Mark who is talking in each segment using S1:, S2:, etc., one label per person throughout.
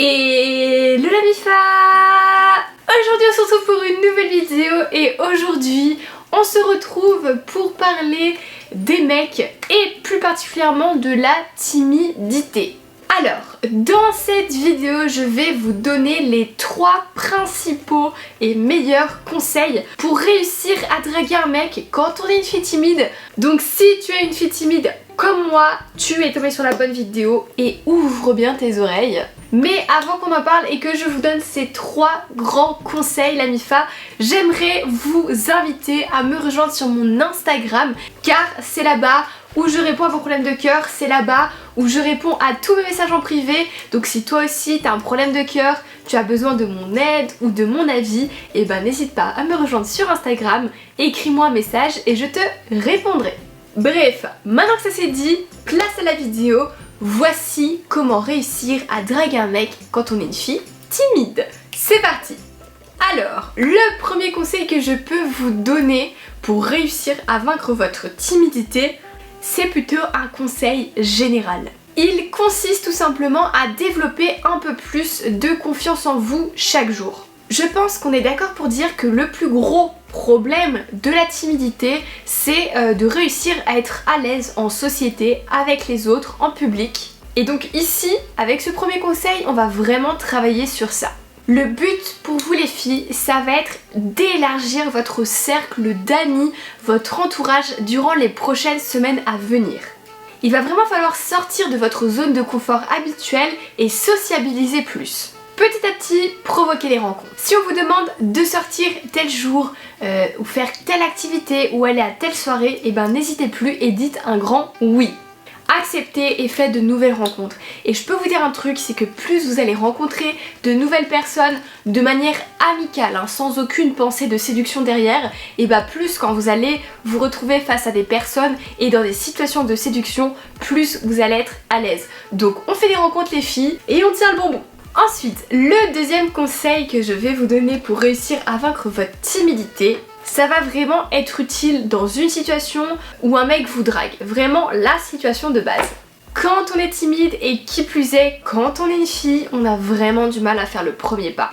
S1: Et le Mifa! Aujourd'hui on se retrouve pour une nouvelle vidéo et aujourd'hui on se retrouve pour parler des mecs et plus particulièrement de la timidité. Alors, dans cette vidéo, je vais vous donner les 3 principaux et meilleurs conseils pour réussir à draguer un mec quand on est une fille timide. Donc si tu es une fille timide comme moi, tu es tombé sur la bonne vidéo et ouvre bien tes oreilles. Mais avant qu'on en parle et que je vous donne ces 3 grands conseils, la Mifa, j'aimerais vous inviter à me rejoindre sur mon Instagram car c'est là-bas où je réponds à vos problèmes de cœur, c'est là-bas où je réponds à tous mes messages en privé. Donc si toi aussi t'as un problème de cœur, tu as besoin de mon aide ou de mon avis, et ben n'hésite pas à me rejoindre sur Instagram, écris-moi un message et je te répondrai. Bref, maintenant que ça c'est dit, place à la vidéo. Voici comment réussir à draguer un mec quand on est une fille timide. C'est parti! Alors, le premier conseil que je peux vous donner pour réussir à vaincre votre timidité, c'est plutôt un conseil général. Il consiste tout simplement à développer un peu plus de confiance en vous chaque jour. Je pense qu'on est d'accord pour dire que le plus gros problème de la timidité, c'est de réussir à être à l'aise en société, avec les autres, en public. Et donc ici, avec ce premier conseil, on va vraiment travailler sur ça. Le but pour vous les filles, ça va être d'élargir votre cercle d'amis, votre entourage durant les prochaines semaines à venir. Il va vraiment falloir sortir de votre zone de confort habituelle et sociabiliser plus. Petit à petit, provoquer les rencontres. Si on vous demande de sortir tel jour, ou faire telle activité, ou aller à telle soirée, et ben n'hésitez plus et dites un grand oui. Acceptez et faites de nouvelles rencontres. Et je peux vous dire un truc, c'est que plus vous allez rencontrer de nouvelles personnes de manière amicale, sans aucune pensée de séduction derrière, et bah plus quand vous allez vous retrouver face à des personnes et dans des situations de séduction, plus vous allez être à l'aise. Donc on fait des rencontres les filles et on tient le bon bout. Ensuite, le deuxième conseil que je vais vous donner pour réussir à vaincre votre timidité, ça va vraiment être utile dans une situation où un mec vous drague. Vraiment la situation de base. Quand on est timide et qui plus est, quand on est une fille, on a vraiment du mal à faire le premier pas.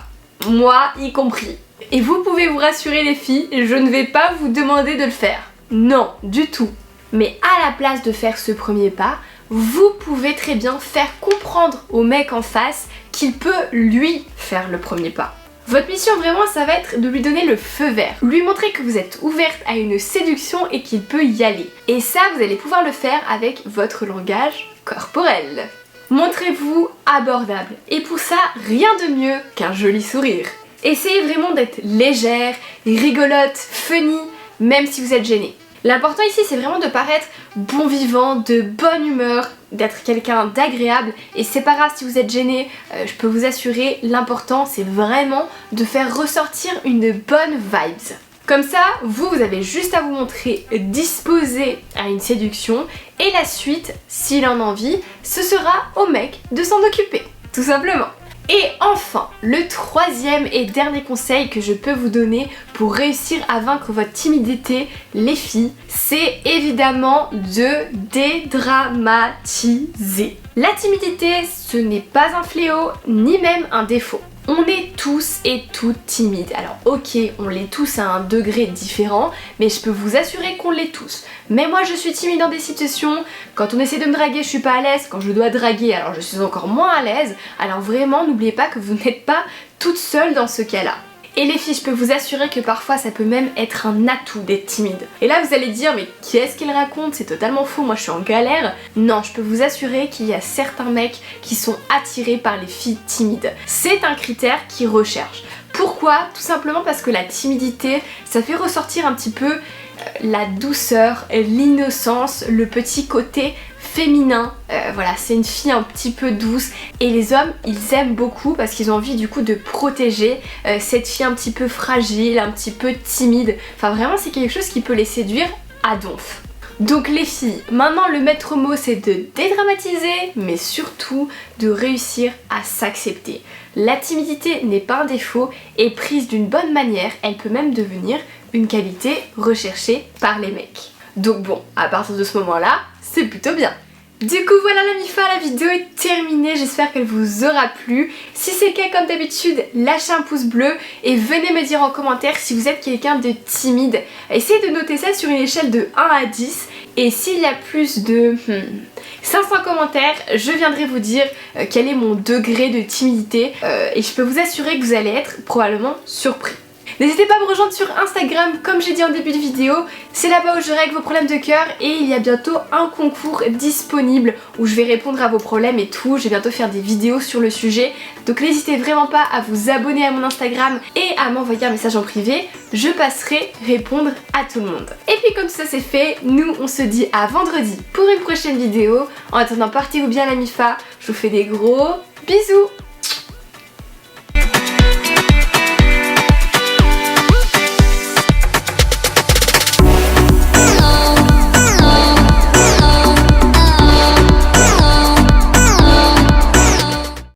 S1: Moi y compris. Et vous pouvez vous rassurer les filles, je ne vais pas vous demander de le faire. Non, du tout. Mais à la place de faire ce premier pas, vous pouvez très bien faire comprendre au mec en face qu'il peut lui faire le premier pas. Votre mission vraiment ça va être de lui donner le feu vert, lui montrer que vous êtes ouverte à une séduction et qu'il peut y aller. Et ça vous allez pouvoir le faire avec votre langage corporel. Montrez-vous abordable et pour ça rien de mieux qu'un joli sourire. Essayez vraiment d'être légère, rigolote, funny, même si vous êtes gênée. L'important ici c'est vraiment de paraître bon vivant, de bonne humeur, d'être quelqu'un d'agréable et c'est pas grave si vous êtes gêné, je peux vous assurer, l'important c'est vraiment de faire ressortir une bonne vibes. Comme ça, vous avez juste à vous montrer disposé à une séduction et la suite, s'il en a envie, ce sera au mec de s'en occuper, tout simplement. Et enfin, le troisième et dernier conseil que je peux vous donner pour réussir à vaincre votre timidité, les filles, c'est évidemment de dédramatiser. La timidité, ce n'est pas un fléau, ni même un défaut. On est tous et toutes timides. Alors ok, on l'est tous à un degré différent, mais je peux vous assurer qu'on l'est tous. Mais moi je suis timide dans des situations, quand on essaie de me draguer je suis pas à l'aise, quand je dois draguer alors je suis encore moins à l'aise. Alors vraiment n'oubliez pas que vous n'êtes pas toute seule dans ce cas-là. Et les filles, je peux vous assurer que parfois ça peut même être un atout d'être timide. Et là vous allez dire mais qu'est-ce qu'elle raconte? C'est totalement faux, moi je suis en galère. Non, je peux vous assurer qu'il y a certains mecs qui sont attirés par les filles timides. C'est un critère qu'ils recherchent. Pourquoi? Tout simplement parce que la timidité, ça fait ressortir un petit peu la douceur, l'innocence, le petit côté féminin. Voilà, c'est une fille un petit peu douce et les hommes ils aiment beaucoup parce qu'ils ont envie du coup de protéger cette fille un petit peu fragile, un petit peu timide. Enfin vraiment c'est quelque chose qui peut les séduire à donf. Donc les filles, maintenant le maître mot c'est de dédramatiser mais surtout de réussir à s'accepter. La timidité n'est pas un défaut et prise d'une bonne manière, elle peut même devenir une qualité recherchée par les mecs. Donc bon, à partir de ce moment-là, c'est plutôt bien. Du coup voilà la MIFA, la vidéo est terminée, j'espère qu'elle vous aura plu. Si c'est le cas comme d'habitude, lâchez un pouce bleu et venez me dire en commentaire si vous êtes quelqu'un de timide. Essayez de noter ça sur une échelle de 1 à 10 et s'il y a plus de 500 commentaires, je viendrai vous dire quel est mon degré de timidité et je peux vous assurer que vous allez être probablement surpris. N'hésitez pas à me rejoindre sur Instagram comme j'ai dit en début de vidéo, c'est là-bas où je règle vos problèmes de cœur et il y a bientôt un concours disponible où je vais répondre à vos problèmes et tout, je vais bientôt faire des vidéos sur le sujet, donc n'hésitez vraiment pas à vous abonner à mon Instagram et à m'envoyer un message en privé, je passerai répondre à tout le monde. Et puis comme ça c'est fait, nous on se dit à vendredi pour une prochaine vidéo, en attendant portez-vous bien la MIFA, je vous fais des gros bisous.